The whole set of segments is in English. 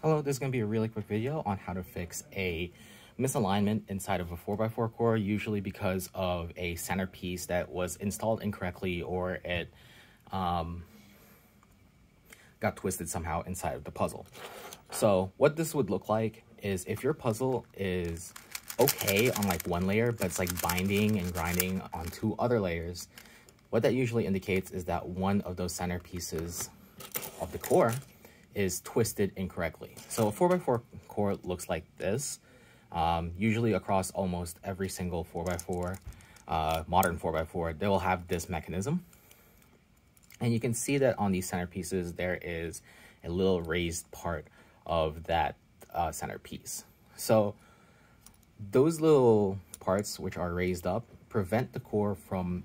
Hello, this is going to be a really quick video on how to fix a misalignment inside of a 4x4 core, usually because of a centerpiece that was installed incorrectly or it got twisted somehow inside of the puzzle. So what this would look like is if your puzzle is okay on like one layer, but it's like binding and grinding on two other layers, what that usually indicates is that one of those centerpieces of the core is twisted incorrectly. So a 4x4 core looks like this, usually across almost every single 4x4, modern 4x4, they will have this mechanism. And you can see that on these centerpieces, there is a little raised part of that centerpiece. So those little parts which are raised up prevent the core from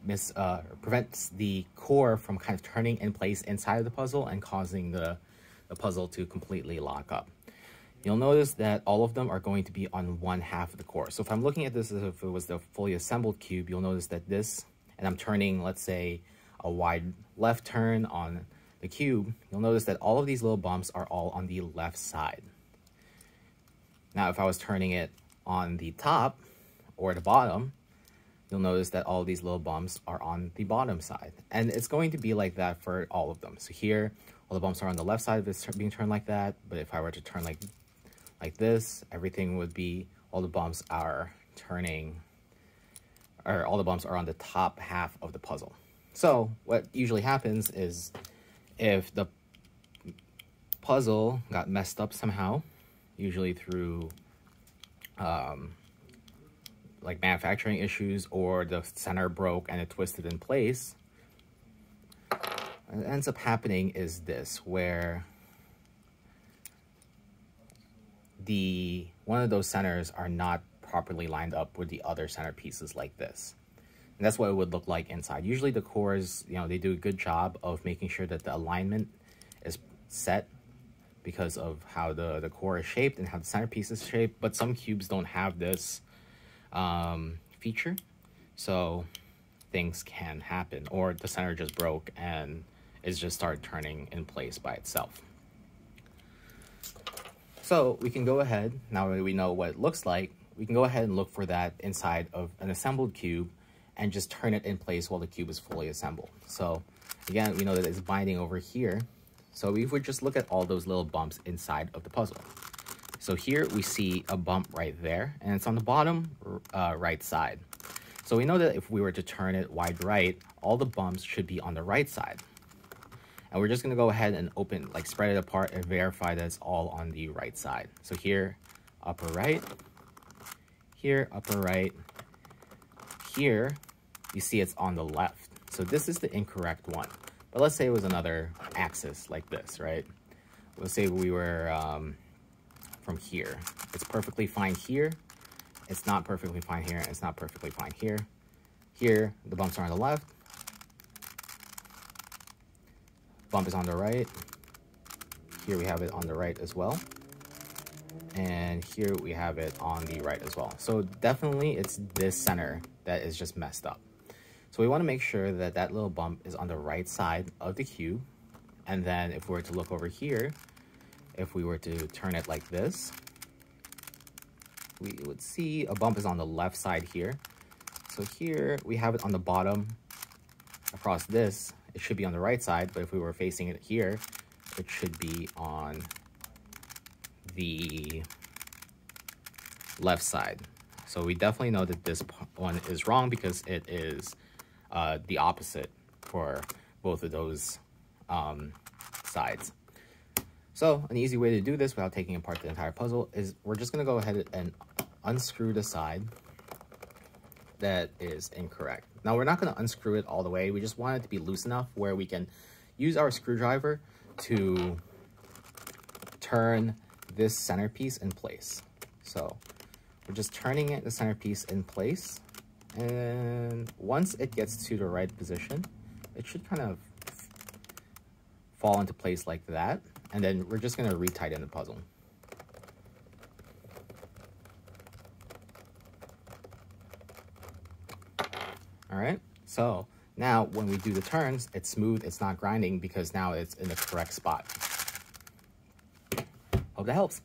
prevents the core from kind of turning in place inside of the puzzle and causing the puzzle to completely lock up. You'll notice that all of them are going to be on one half of the core. So if I'm looking at this as if it was the fully assembled cube, you'll notice that this, and I'm turning, let's say, a wide left turn on the cube, you'll notice that all of these little bumps are all on the left side. Now, if I was turning it on the top or the bottom, you'll notice that all of these little bumps are on the bottom side. And it's going to be like that for all of them. So here, all the bumps are on the left side of it being turned like that. But if I were to turn like this, everything would be, all the bumps are turning, or all the bumps are on the top half of the puzzle. So what usually happens is if the puzzle got messed up somehow, usually through like manufacturing issues, or the center broke and it twisted in place, what ends up happening is this, where one of those centers are not properly lined up with the other center pieces like this. And that's what it would look like inside. Usually the cores, they do a good job of making sure that the alignment is set because of how the core is shaped and how the centerpiece is shaped, but some cubes don't have this feature, so things can happen, or the center just broke and it's just started turning in place by itself. So we can go ahead, now that we know what it looks like, we can go ahead and look for that inside of an assembled cube and just turn it in place while the cube is fully assembled. So again, we know that it's binding over here. So we would just look at all those little bumps inside of the puzzle. So here we see a bump right there, and it's on the bottom right side. So we know that if we were to turn it wide right, all the bumps should be on the right side. And we're just going to go ahead and spread it apart and verify that it's all on the right side. So here, upper right, here, upper right, here, you see it's on the left. So this is the incorrect one. But let's say it was another axis like this, right? Let's say we were from here. It's perfectly fine here. It's not perfectly fine here. It's not perfectly fine here. Here, the bumps are on the left. Bump is on the right. Here we have it on the right as well. And here we have it on the right as well. So definitely it's this center that is just messed up. So we want to make sure that that little bump is on the right side of the cube. And then if we were to look over here, if we were to turn it like this, we would see a bump is on the left side here. So here we have it on the bottom. Across this, it should be on the right side, but if we were facing it here, it should be on the left side. So we definitely know that this one is wrong because it is the opposite for both of those sides. So an easy way to do this without taking apart the entire puzzle is we're just going to go ahead and unscrew the side that is incorrect. Now we're not going to unscrew it all the way. We just want it to be loose enough where we can use our screwdriver to turn this centerpiece in place. So we're just turning the centerpiece in place, and once it gets to the right position, it should kind of fall into place like that, and then we're just going to retighten the puzzle. All right, so now when we do the turns, it's smooth, it's not grinding because now it's in the correct spot. Hope that helps.